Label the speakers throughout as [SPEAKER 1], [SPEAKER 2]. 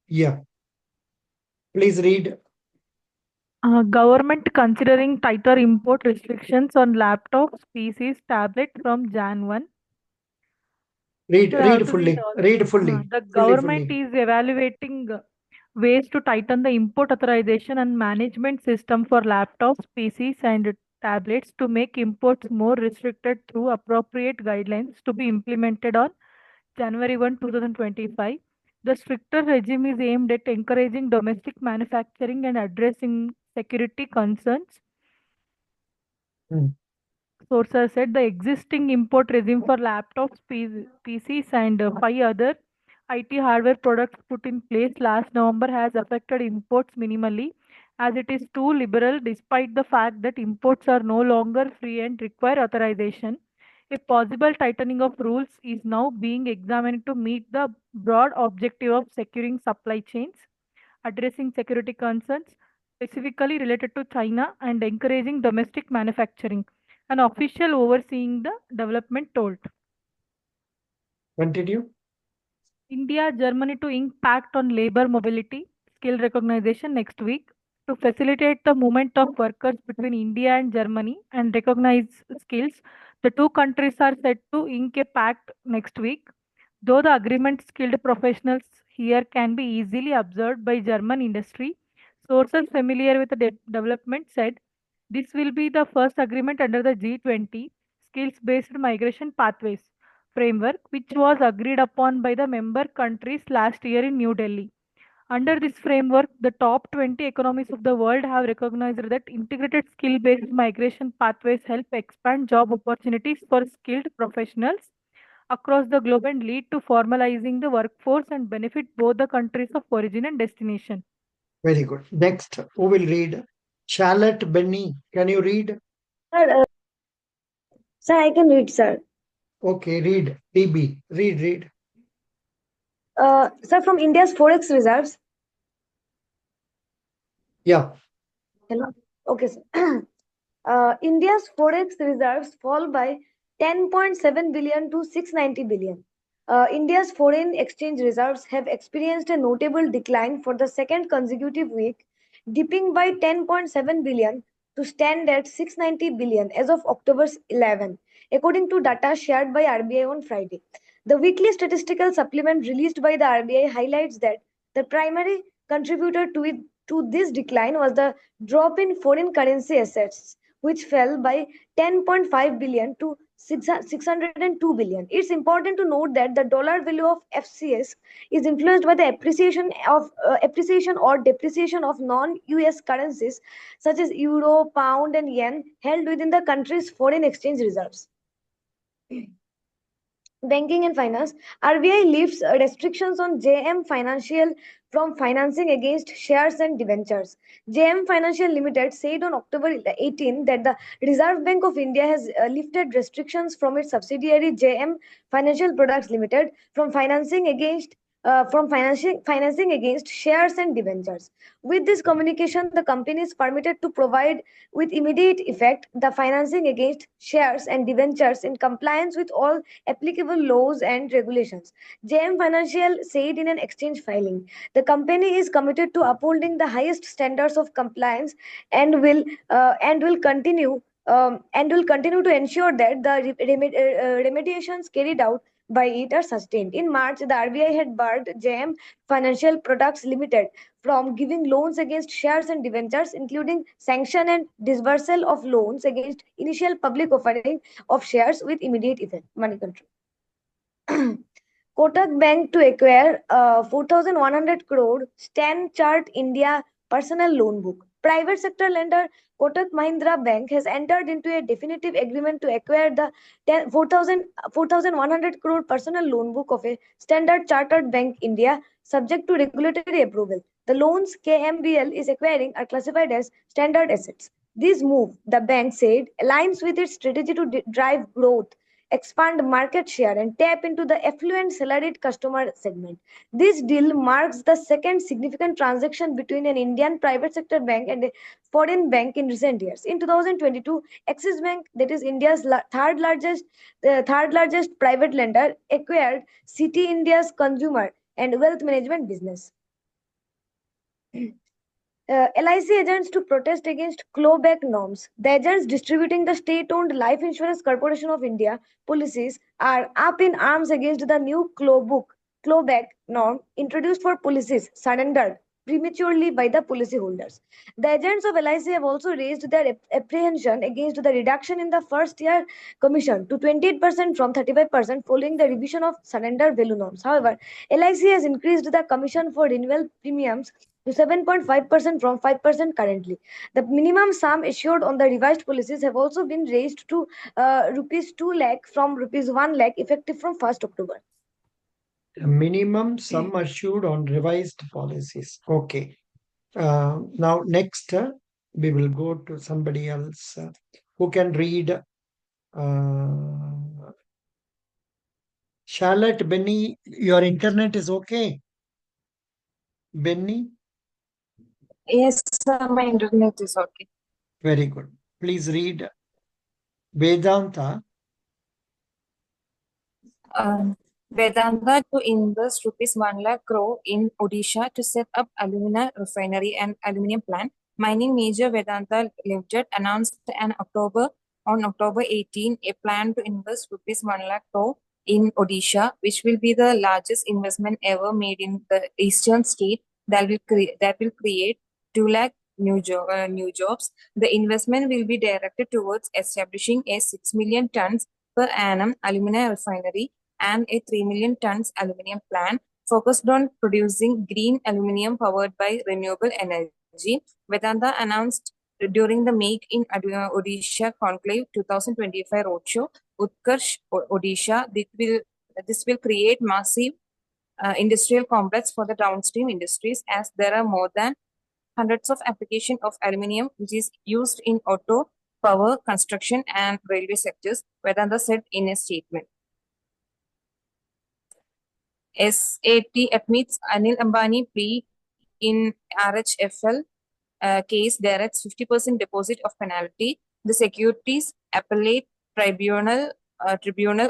[SPEAKER 1] Yeah, please read.
[SPEAKER 2] Government considering tighter import restrictions on laptops, PCs, tablets from Jan 1. So I have
[SPEAKER 1] Read
[SPEAKER 2] to read
[SPEAKER 1] fully.
[SPEAKER 2] all.
[SPEAKER 1] Read fully.
[SPEAKER 2] The government
[SPEAKER 1] Fully.
[SPEAKER 2] is evaluating ways to tighten the import authorization and management system for laptops, PCs, and tablets to make imports more restricted through appropriate guidelines to be implemented on January 1, 2025. The stricter regime is aimed at encouraging domestic manufacturing and addressing security concerns.
[SPEAKER 1] Mm.
[SPEAKER 2] Sources said the existing import regime for laptops, PCs, and five other IT hardware products put in place last November has affected imports minimally, as it is too liberal despite the fact that imports are no longer free and require authorization. A possible tightening of rules is now being examined to meet the broad objective of securing supply chains, addressing security concerns specifically related to China, and encouraging domestic manufacturing. An official overseeing the development told.
[SPEAKER 1] Continue.
[SPEAKER 2] India, Germany to ink pact on labor mobility, skill recognition next week to facilitate the movement of workers between India and Germany and recognize skills. The two countries are set to ink a pact next week. Though the agreement skilled professionals here can be easily observed by German industry, sources familiar with the development said this will be the first agreement under the G20 skills based migration pathways framework, which was agreed upon by the member countries last year in New Delhi. Under this framework, the top 20 economies of the world have recognized that integrated skill based migration pathways help expand job opportunities for skilled professionals across the globe and lead to formalizing the workforce and benefit both the countries of origin and destination.
[SPEAKER 1] Very good. Next, who will read? Charlotte Benny. Can you read?
[SPEAKER 3] Sir, sir, I can read, sir.
[SPEAKER 1] Okay, read. TB. Read.
[SPEAKER 3] Sir, from India's forex reserves.
[SPEAKER 1] Yeah.
[SPEAKER 3] Hello. Okay, sir. India's forex reserves fall by 10.7 billion to 690 billion. India's foreign exchange reserves have experienced a notable decline for the second consecutive week, dipping by 10.7 billion to stand at 690 billion as of October 11, according to data shared by RBI on Friday. The weekly statistical supplement released by the RBI highlights that the primary contributor to this decline was the drop in foreign currency assets, which fell by 10.5 billion to 602 billion. It's important to note that the dollar value of FCS is influenced by the appreciation or depreciation of non-US currencies such as euro, pound, and yen held within the country's foreign exchange reserves. Banking and finance, RBI lifts restrictions on JM Financial from financing against shares and debentures. JM Financial Limited said on October 18 that the Reserve Bank of India has lifted restrictions from its subsidiary JM Financial Products Limited from financing against shares and debentures. With this communication, the company is permitted to provide with immediate effect the financing against shares and debentures in compliance with all applicable laws and regulations. JM Financial said in an exchange filing, the company is committed to upholding the highest standards of compliance and will continue to ensure that the remediations carried out by it are sustained. In March, the RBI had barred JM Financial Products Limited from giving loans against shares and debentures, including sanction and disbursal of loans against initial public offering of shares with immediate effect. Money control. Kotak Bank to acquire 4,100 crore Stan Chart India personal loan book. Private sector lender Kotak Mahindra Bank has entered into a definitive agreement to acquire the 4,100 crore personal loan book of a Standard Chartered Bank India, subject to regulatory approval. The loans KMBL is acquiring are classified as standard assets. This move, the bank said, aligns with its strategy to drive growth, expand market share, and tap into the affluent salaried customer segment. This deal marks the second significant transaction between an Indian private sector bank and a foreign bank in recent years. In 2022, Axis Bank, that is India's third largest private lender, acquired City India's consumer and wealth management business. LIC agents to protest against clawback norms. The agents distributing the state-owned Life Insurance Corporation of India policies are up in arms against the new clawback norm introduced for policies surrendered prematurely by the policyholders. The agents of LIC have also raised their apprehension against the reduction in the first year commission to 28% from 35% following the revision of surrender value norms. However, LIC has increased the commission for renewal premiums to 7.5% from 5% currently. The minimum sum assured on the revised policies have also been raised to rupees 2 lakh from rupees 1 lakh effective from 1st October.
[SPEAKER 1] Minimum sum assured on revised policies. Okay. Now next, we will go to somebody else who can read. Charlotte, Benny, your internet is okay? Benny?
[SPEAKER 4] Yes, sir, my internet is okay.
[SPEAKER 1] Very good. Please read Vedanta.
[SPEAKER 4] Vedanta to invest rupees 1 lakh crore in Odisha to set up alumina refinery and aluminium plant. Mining major Vedanta Limited announced on October 18 a plan to invest rupees 1 lakh crore in Odisha, which will be the largest investment ever made in the eastern state that will create 2 lakh new jobs. The investment will be directed towards establishing a 6 million tons per annum alumina refinery and a 3 million tons aluminium plant focused on producing green aluminium powered by renewable energy. Vedanta announced during the Make in Odisha Conclave 2025 roadshow, Utkarsh Odisha, this will create massive industrial complex for the downstream industries, as there are more than hundreds of applications of aluminium which is used in auto, power, construction and railway sectors, Vedanta said in a statement. SAT admits Anil Ambani plea in RHFL case directs 50% deposit of penalty. The Securities Appellate Tribunal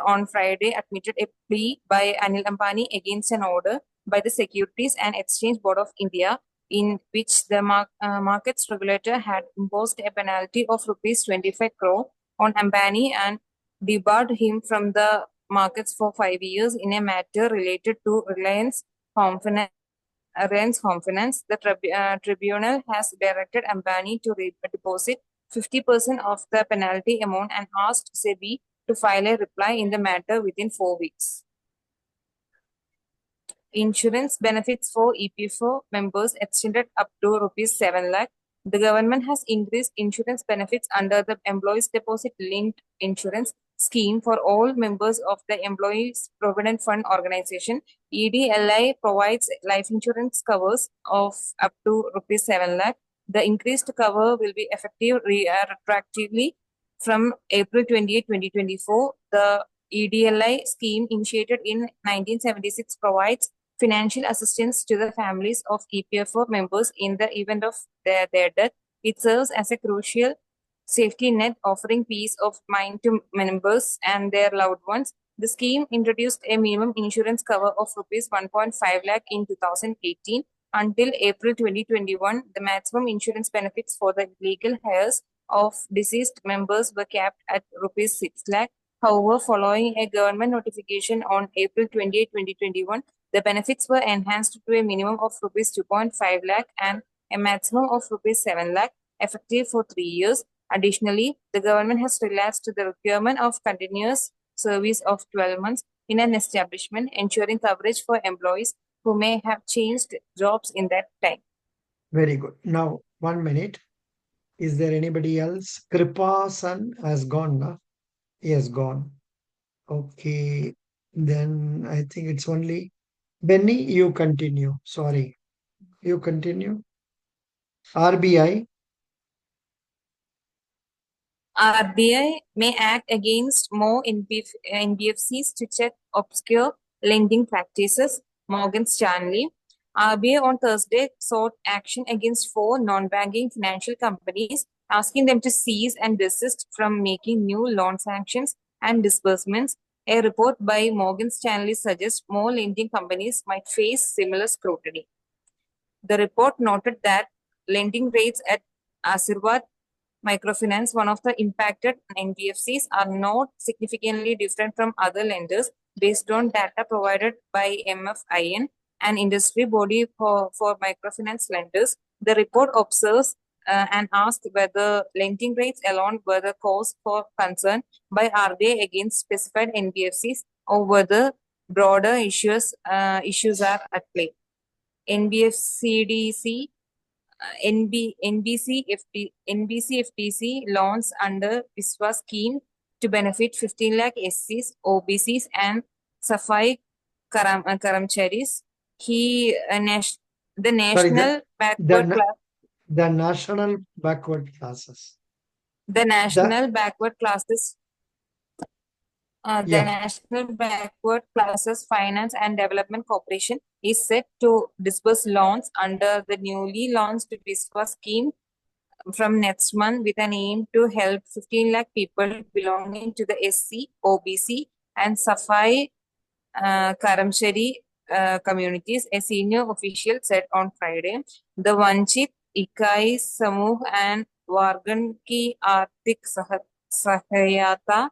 [SPEAKER 4] on Friday admitted a plea by Anil Ambani against an order by the Securities and Exchange Board of India, in which the markets regulator had imposed a penalty of rupees 25 crore on Ambani and debarred him from the markets for 5 years in a matter related to Reliance Confidence. The tribunal has directed Ambani to deposit 50% of the penalty amount and asked SEBI to file a reply in the matter within 4 weeks. Insurance benefits for EPFO members extended up to rupees 7 lakh. The government has increased insurance benefits under the Employees Deposit Linked Insurance Scheme for all members of the Employees Provident Fund Organization. EDLI provides life insurance covers of up to rupees 7 lakh. The increased cover will be effective retroactively from April 28, 2024. The EDLI scheme, initiated in 1976, provides financial assistance to the families of EPFO members in the event of their death. It serves as a crucial safety net, offering peace of mind to members and their loved ones. The scheme introduced a minimum insurance cover of rupees 1.5 lakh in 2018. Until April 2021, the maximum insurance benefits for the legal heirs of deceased members were capped at rupees 6 lakh. However, following a government notification on April 28, 2021, the benefits were enhanced to a minimum of rupees 2.5 lakh and a maximum of rupees 7 lakh, effective for 3 years. Additionally, the government has relaxed the requirement of continuous service of 12 months in an establishment, ensuring coverage for employees who may have changed jobs in that time.
[SPEAKER 1] Very good. Now, 1 minute. Is there anybody else? Kripasan has gone, no? He has gone. Okay. Then I think it's only Benny, you continue. Sorry. You continue. RBI.
[SPEAKER 4] RBI may act against more NBFCs to check obscure lending practices, Morgan Stanley. RBI on Thursday sought action against 4 non-banking financial companies, asking them to cease and desist from making new loan sanctions and disbursements. A report by Morgan Stanley suggests more lending companies might face similar scrutiny. The report noted that lending rates at Asirvad Microfinance, one of the impacted NBFCs, are not significantly different from other lenders based on data provided by MFIN, an industry body for microfinance lenders. The report observes and asks whether lending rates alone were the cause for concern by RBI against specified NBFCs or whether broader issues are at play. NBFCDC NBCFTC loans under Viswa scheme to benefit 15 lakh SCs, OBCs, and Safai Karamcharis. The national backward class.
[SPEAKER 1] The national backward classes.
[SPEAKER 4] The national backward classes. The
[SPEAKER 1] Yeah.
[SPEAKER 4] National Backward Classes Finance and Development Corporation is set to disburse loans under the newly launched Viswa scheme from next month with an aim to help 15 lakh people belonging to the SC, OBC, and Safai Karamchari communities, a senior official said on Friday. The Vanchit, Ikai Samuh, and Vargan Ki Arthik Sahayata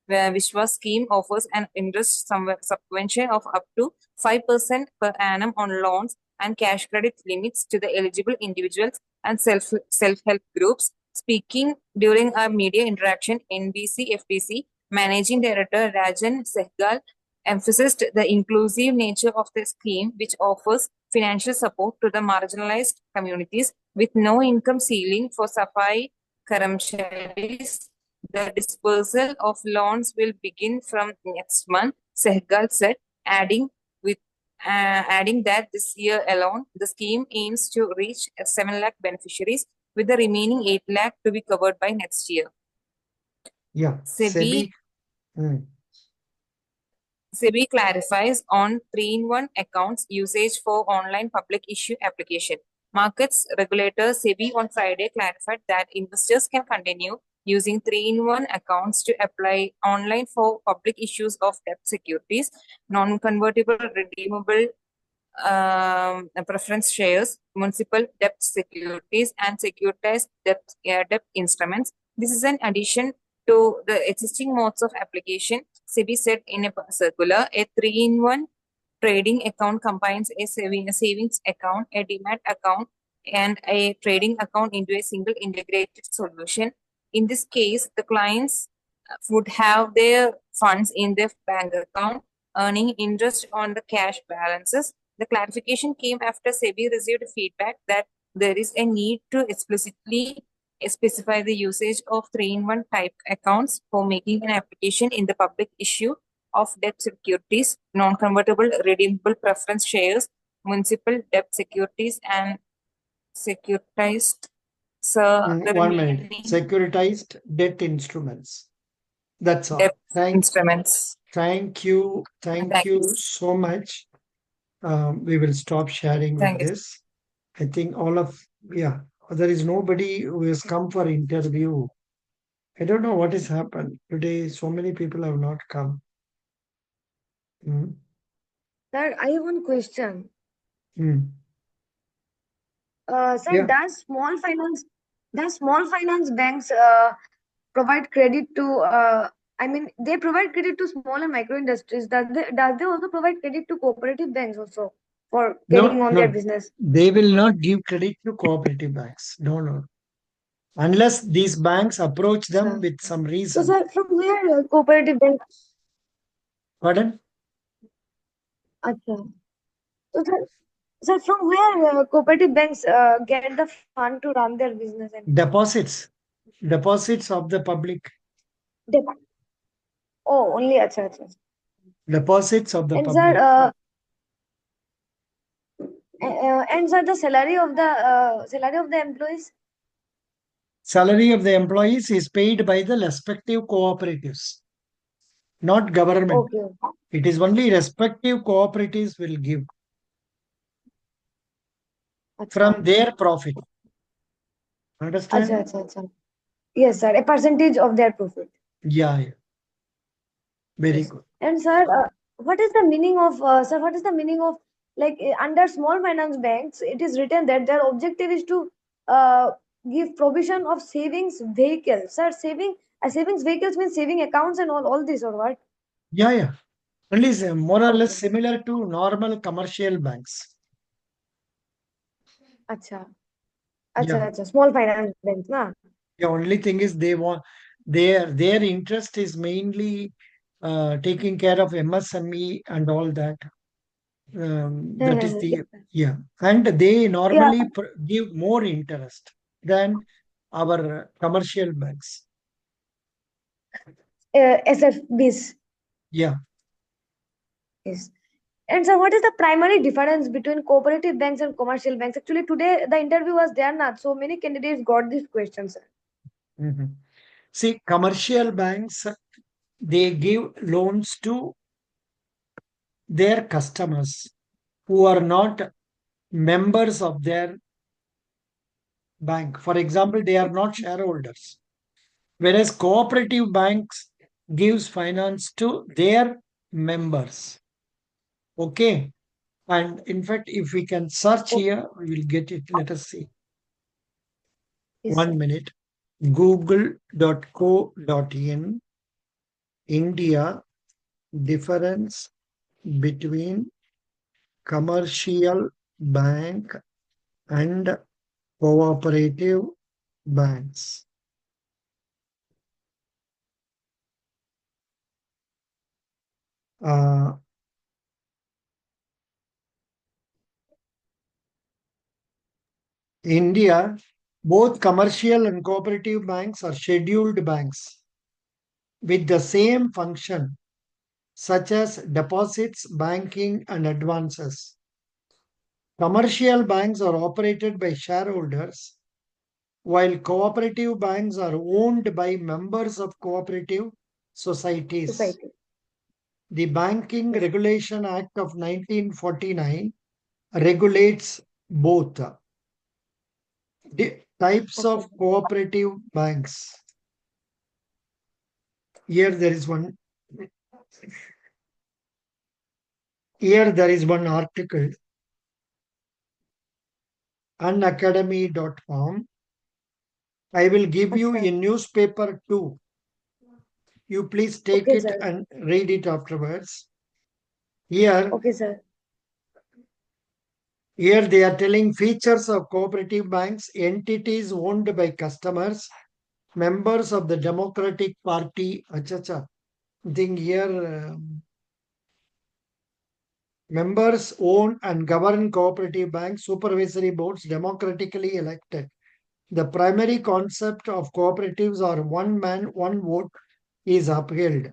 [SPEAKER 4] Vishwa scheme offers an interest subvention of up to 5% per annum on loans and cash credit limits to the eligible individuals and self-help groups. Speaking during a media interaction, NBC FTC Managing Director Rajan Sehgal emphasized the inclusive nature of the scheme, which offers financial support to the marginalized communities with no income ceiling for Safai Karamcharis. The disbursal of loans will begin from next month, Sehgal said, adding that this year alone, the scheme aims to reach 7 lakh beneficiaries, with the remaining 8 lakh to be covered by next year.
[SPEAKER 1] Yeah,
[SPEAKER 4] SEBI clarifies on 3-in-1 accounts usage for online public issue application. Markets regulator SEBI on Friday clarified that investors can continue using 3-in-1 accounts to apply online for public issues of debt securities, non-convertible redeemable preference shares, municipal debt securities, and securitized debt instruments. This is an addition to the existing modes of application. SEBI said in a circular, a 3-in-1 trading account combines a savings account, a demat account, and a trading account into a single integrated solution. In this case, the clients would have their funds in their bank account, earning interest on the cash balances. The clarification came after SEBI received feedback that there is a need to explicitly specify the usage of 3-in-1 type accounts for making an application in the public issue of debt securities, non-convertible redeemable preference shares, municipal debt securities, and securitized.
[SPEAKER 1] Securitized debt instruments. That's all.
[SPEAKER 4] Instruments.
[SPEAKER 1] Thank you so much. We will stop sharing with this. I think there is nobody who has come for interview. I don't know what has happened today. So many people have not come.
[SPEAKER 3] Sir, I have one question. Sir,
[SPEAKER 1] Yeah.
[SPEAKER 3] does small finance banks provide credit to they provide credit to small and micro industries? Does they also provide credit to cooperative banks also for carrying on their business?
[SPEAKER 1] They will not give credit to cooperative banks. No. Unless these banks approach them with some reason.
[SPEAKER 3] So, sir, from where cooperative banks?
[SPEAKER 1] Pardon?
[SPEAKER 3] Achha. So, sir, from where cooperative banks get the fund to run their business?
[SPEAKER 1] Deposits of the public.
[SPEAKER 3] Oh, only achha.
[SPEAKER 1] Deposits of the
[SPEAKER 3] and
[SPEAKER 1] public.
[SPEAKER 3] Sir, and sir, the salary of the employees?
[SPEAKER 1] Salary of the employees is paid by the respective cooperatives, not government.
[SPEAKER 3] Okay.
[SPEAKER 1] It is only respective cooperatives will give from their profit. Understand?
[SPEAKER 3] Achha. Yes, sir. A percentage of their profit.
[SPEAKER 1] Yeah. Very good.
[SPEAKER 3] And sir, what is the meaning of Like under small finance banks, it is written that their objective is to uh, give provision of savings vehicles. Sir, savings vehicles means saving accounts and all this or what?
[SPEAKER 1] Yeah, yeah. Only more or less
[SPEAKER 3] Okay.
[SPEAKER 1] similar to normal commercial banks.
[SPEAKER 3] Acha.
[SPEAKER 1] Yeah.
[SPEAKER 3] Acha, acha. Small finance banks, na?
[SPEAKER 1] The only thing is they want their interest is mainly taking care of MSME and all that. That is
[SPEAKER 3] Yes,
[SPEAKER 1] the
[SPEAKER 3] sir.
[SPEAKER 1] yeah, and they
[SPEAKER 3] Yeah,
[SPEAKER 1] normally give more interest than our commercial banks.
[SPEAKER 3] SFBs.
[SPEAKER 1] Yeah,
[SPEAKER 3] Yes. And so, what is the primary difference between cooperative banks and commercial banks? Actually, today the interview was there, not so many candidates got this question, sir.
[SPEAKER 1] mhm. See, commercial banks they give loans to their customers who are not members of their bank. For example, they are not shareholders. Whereas cooperative banks gives finance to their members. Okay. And in fact, if we can search
[SPEAKER 3] Okay,
[SPEAKER 1] here, we will get it. Let us see.
[SPEAKER 3] yes, sir.
[SPEAKER 1] 1 minute. Google.co.in India difference between commercial bank and cooperative banks. Uh, India, both commercial and cooperative banks are scheduled banks with the same function, such as deposits, banking, and advances. Commercial banks are operated by shareholders, while cooperative banks are owned by members of cooperative societies.
[SPEAKER 3] Society.
[SPEAKER 1] The Banking
[SPEAKER 3] Yes.
[SPEAKER 1] Regulation Act of 1949 regulates both the types
[SPEAKER 3] Okay.
[SPEAKER 1] of cooperative banks. Here there is one. Here there is one article, unacademy.com. I will give you
[SPEAKER 3] Acha.
[SPEAKER 1] a newspaper too. You please take
[SPEAKER 3] Okay,
[SPEAKER 1] it
[SPEAKER 3] sir.
[SPEAKER 1] and read it afterwards. Here,
[SPEAKER 3] Okay, sir.
[SPEAKER 1] here they are telling features of cooperative banks, entities owned by customers, members of the Democratic Party. Achacha. I think here members own and govern cooperative banks, supervisory boards democratically elected. The primary concept of cooperatives are one man, one vote is upheld.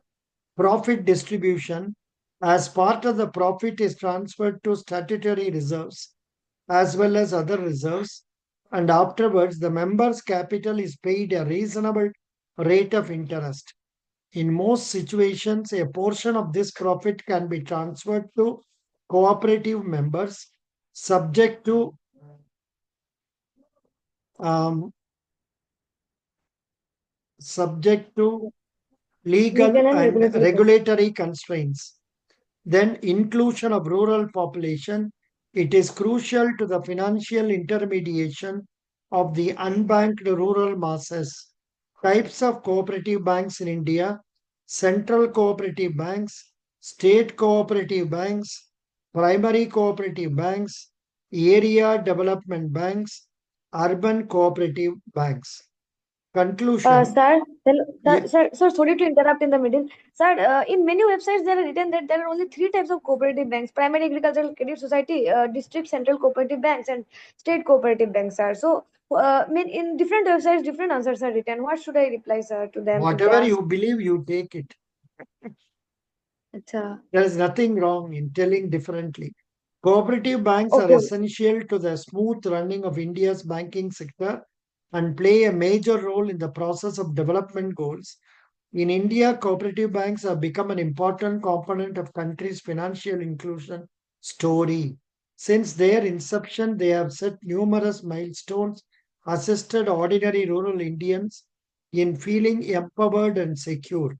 [SPEAKER 1] Profit distribution, as part of the profit is transferred to statutory reserves as well as other reserves, and afterwards the members' capital is paid a reasonable rate of interest. In most situations, a portion of this profit can be transferred to cooperative members subject to um, subject to legal
[SPEAKER 3] Legal and
[SPEAKER 1] and
[SPEAKER 3] regulatory constraints.
[SPEAKER 1] regulatory constraints. Then inclusion of rural population. It is crucial to the financial intermediation of the unbanked rural masses. Types of cooperative banks in India: central cooperative banks, state cooperative banks, primary cooperative banks, area development banks, urban cooperative banks. Conclusion.
[SPEAKER 3] Sir,
[SPEAKER 1] Yeah,
[SPEAKER 3] sir, sorry to interrupt in the middle. Sir, in many websites, there are written that there are only three types of cooperative banks: primary agricultural credit society, district central cooperative banks, and state cooperative banks, sir. So, in different websites, different answers are written. What should I reply, sir, to them if they
[SPEAKER 1] whatever
[SPEAKER 3] ask?
[SPEAKER 1] you believe, you take it.
[SPEAKER 3] Acha.
[SPEAKER 1] There is nothing wrong in telling differently. Cooperative banks are
[SPEAKER 3] Okay.
[SPEAKER 1] essential to the smooth running of India's banking sector and play a major role in the process of development goals. In India, cooperative banks have become an important component of country's financial inclusion story. Since their inception, they have set numerous milestones, assisted ordinary rural Indians in feeling empowered and secure.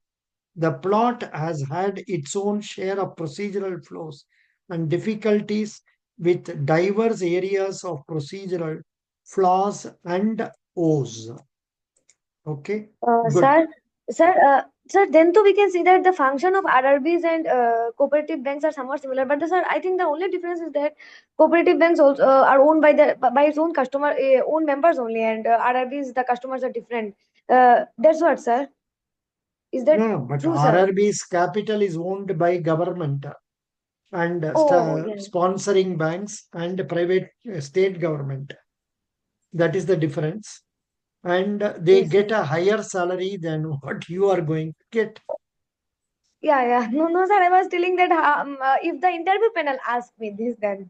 [SPEAKER 1] The plot has had its own share of procedural flaws and difficulties, with diverse areas of procedural flaws and O's. Okay, good.
[SPEAKER 3] Sir, then too we can see that the function of RRBs and cooperative banks are somewhat similar. But sir, I think the only difference is that cooperative banks also are owned by its own customer, own members only, and RRBs the customers are different. That's what, sir. Is that
[SPEAKER 1] No, but
[SPEAKER 3] true, sir?
[SPEAKER 1] RRB's capital is owned by government and
[SPEAKER 3] Oh, yeah.
[SPEAKER 1] sponsoring banks and private state government. That is the difference. And they
[SPEAKER 3] Yes,
[SPEAKER 1] get
[SPEAKER 3] yes.
[SPEAKER 1] a higher salary than what you are going to get.
[SPEAKER 3] Yeah, yeah. No, no, sir. I was telling that if the interview panel asked me this, then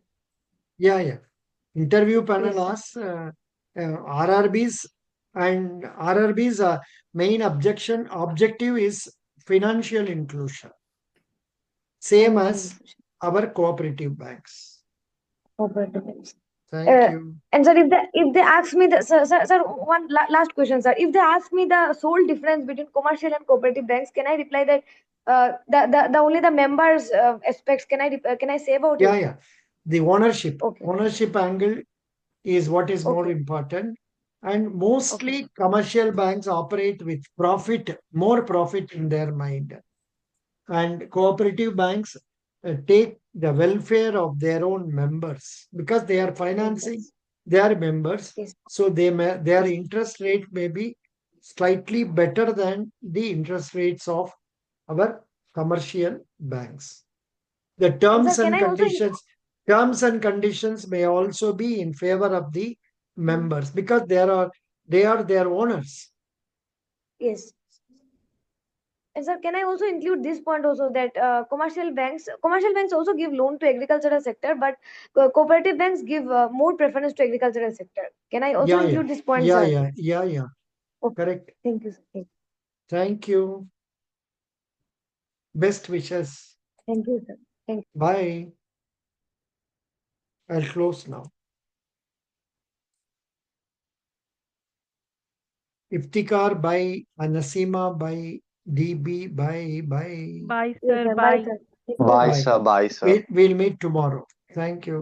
[SPEAKER 1] Yeah. Interview panel
[SPEAKER 3] yes, sir.
[SPEAKER 1] asks RRBs, and RRB's main objective is financial inclusion, same
[SPEAKER 3] Financial
[SPEAKER 1] as
[SPEAKER 3] inclusion,
[SPEAKER 1] our cooperative banks.
[SPEAKER 3] cooperative banks.
[SPEAKER 1] Thank you.
[SPEAKER 3] And sir, if they ask me sir, one last question, sir. If they ask me the sole difference between commercial and cooperative banks, can I reply that the only the members aspects? Can I say about it?
[SPEAKER 1] Yeah. The ownership
[SPEAKER 3] Okay,
[SPEAKER 1] angle is what is more
[SPEAKER 3] okay,
[SPEAKER 1] important. And
[SPEAKER 3] okay,
[SPEAKER 1] mostly commercial banks operate with more profit in their mind. And cooperative banks take the welfare of their own members because they are financing
[SPEAKER 3] members.
[SPEAKER 1] their members.
[SPEAKER 3] Yes,
[SPEAKER 1] So their
[SPEAKER 3] yes.
[SPEAKER 1] interest rate may be slightly better than the interest rates of our commercial banks. The
[SPEAKER 3] And sir, can I also
[SPEAKER 1] terms and conditions may also be in favor of the members because they are their owners.
[SPEAKER 3] yes. And sir, can I also include this point also that commercial banks also give loan to agricultural sector, but cooperative banks give more preference to agricultural sector. Can I also
[SPEAKER 1] Yeah.
[SPEAKER 3] include this point, sir? Okay.
[SPEAKER 1] Correct.
[SPEAKER 3] Thank you, sir.
[SPEAKER 1] Thank you. Best wishes.
[SPEAKER 3] Thank you, sir. Thank you.
[SPEAKER 1] Bye. I'll close now. Iftikhar, bye. Anasima, bye. DB, bye.
[SPEAKER 2] Bye,
[SPEAKER 3] Yes,
[SPEAKER 2] sir.
[SPEAKER 3] sir. Bye,
[SPEAKER 2] Bye.
[SPEAKER 3] sir. Thank you.
[SPEAKER 5] Bye,
[SPEAKER 1] Bye.
[SPEAKER 5] sir. Bye, sir.
[SPEAKER 1] We'll meet tomorrow. Thank you.